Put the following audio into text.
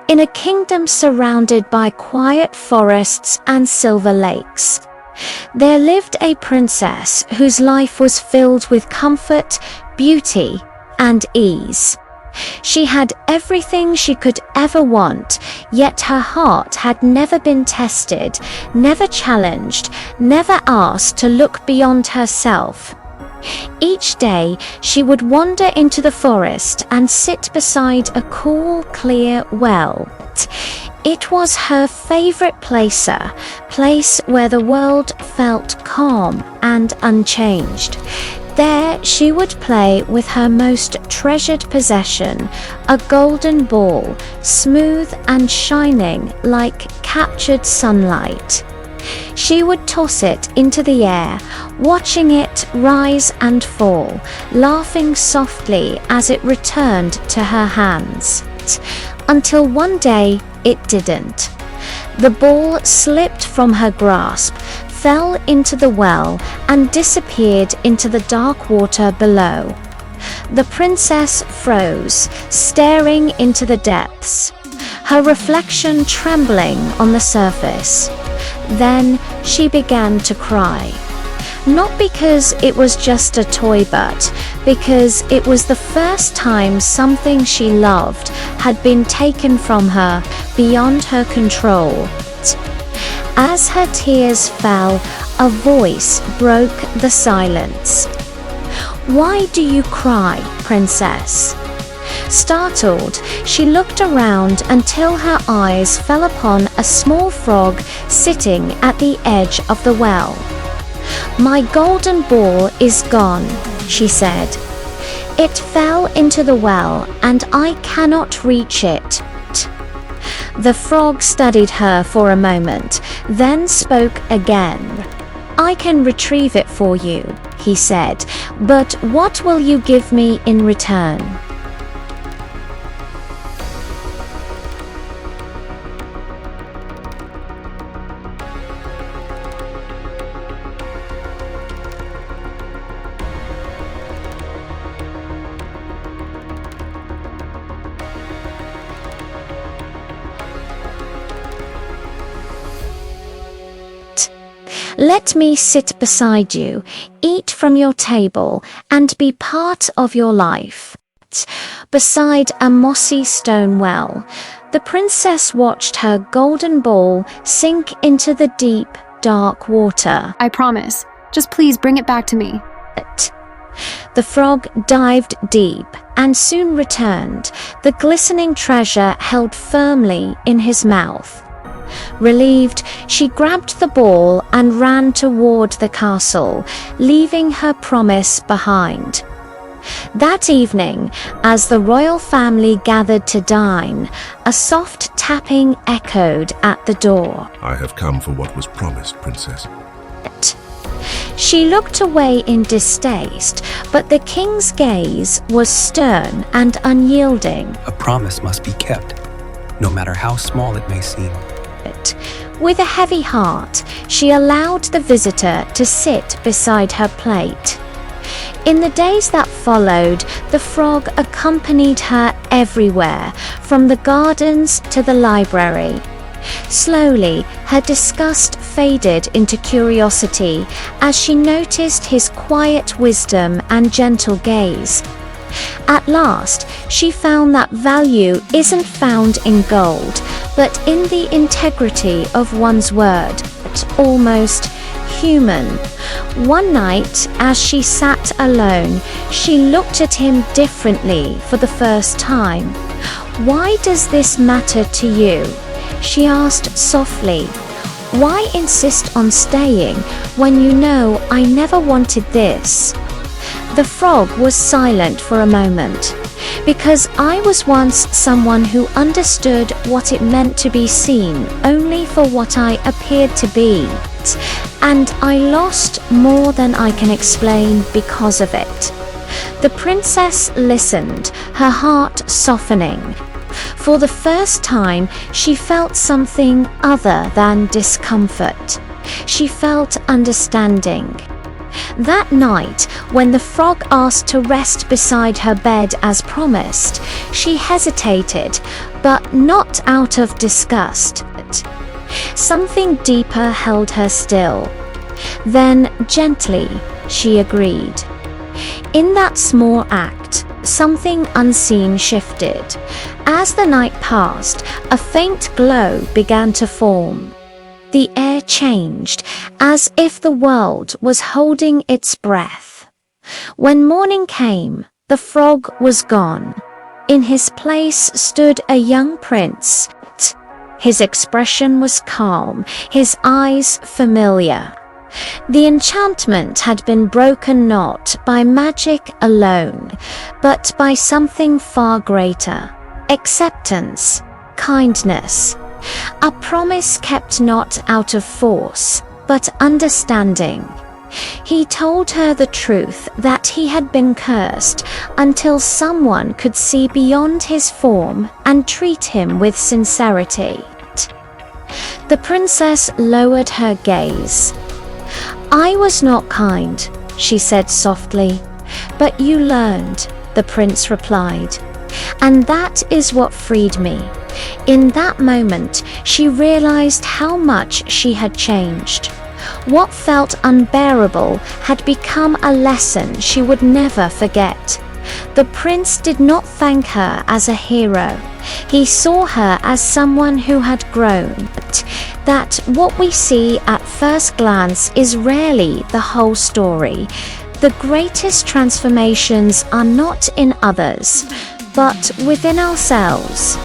in a kingdom surrounded by quiet forests and silver lakes. There lived a princess whose life was filled with comfort, beauty, and ease. She had everything she could ever want, yet her heart had never been tested, never challenged, never asked to look beyond herself. Each day, she would wander into the forest and sit beside a cool, clear well. It was her favorite place where the world felt calm and unchanged. There she would play with her most treasured possession, a golden ball, smooth and shining like captured sunlight. She would toss it into the air, watching it rise and fall, laughing softly as it returned to her hands. Until one day it didn't. The ball slipped from her grasp, fell into the well, and disappeared into the dark water below. The princess froze, staring into the depths, her reflection trembling on the surface. Then she began to cry. Not because it was just a toy, but because it was the first time something she loved had been taken from her beyond her control. As her tears fell, a voice broke the silence. "Why do you cry, princess?" Startled, she looked around until her eyes fell upon a small frog sitting at the edge of the well. "My golden ball is gone," she said. "It fell into the well and I cannot reach it." The frog studied her for a moment, then spoke again. "I can retrieve it for you," he said, "but what will you give me in return?" "Let me sit beside you, eat from your table, and be part of your life." Beside a mossy stone well, the princess watched her golden ball sink into the deep, dark water. "I promise. Just please bring it back to me." The frog dived deep and soon returned, the glistening treasure held firmly in his mouth. Relieved, she grabbed the ball and ran toward the castle, leaving her promise behind. That evening, as the royal family gathered to dine, a soft tapping echoed at the door. "I have come for what was promised, princess." She looked away in distaste, but the king's gaze was stern and unyielding. A promise must be kept, no matter how small it may seem. With a heavy heart, she allowed the visitor to sit beside her plate. In the days that followed, the frog accompanied her everywhere, from the gardens to the library. Slowly, her disgust faded into curiosity as she noticed his quiet wisdom and gentle gaze. At last, she found that value isn't found in gold, but in the integrity of one's word, almost human. One night, as she sat alone, she looked at him differently for the first time. "Why does this matter to you?" she asked softly. "Why insist on staying when you know I never wanted this?" The frog was silent for a moment. "Because I was once someone who understood what it meant to be seen only for what I appeared to be. And I lost more than I can explain because of it." The princess listened, her heart softening. For the first time, she felt something other than discomfort. She felt understanding. That night, when the frog asked to rest beside her bed as promised, she hesitated, but not out of disgust. Something deeper held her still. Then, gently, she agreed. In that small act, something unseen shifted. As the night passed, a faint glow began to form. The air changed, as if the world was holding its breath. When morning came, the frog was gone. In his place stood a young prince. His expression was calm, his eyes familiar. The enchantment had been broken not by magic alone, but by something far greater: acceptance, kindness. A promise kept not out of force, but understanding. He told her the truth that he had been cursed until someone could see beyond his form and treat him with sincerity. The princess lowered her gaze. "I was not kind," she said softly. "But you learned," the prince replied. "And that is what freed me." In that moment, she realized how much she had changed. What felt unbearable had become a lesson she would never forget. The prince did not thank her as a hero. He saw her as someone who had grown. That what we see at first glance is rarely the whole story. The greatest transformations are not in others, but within ourselves.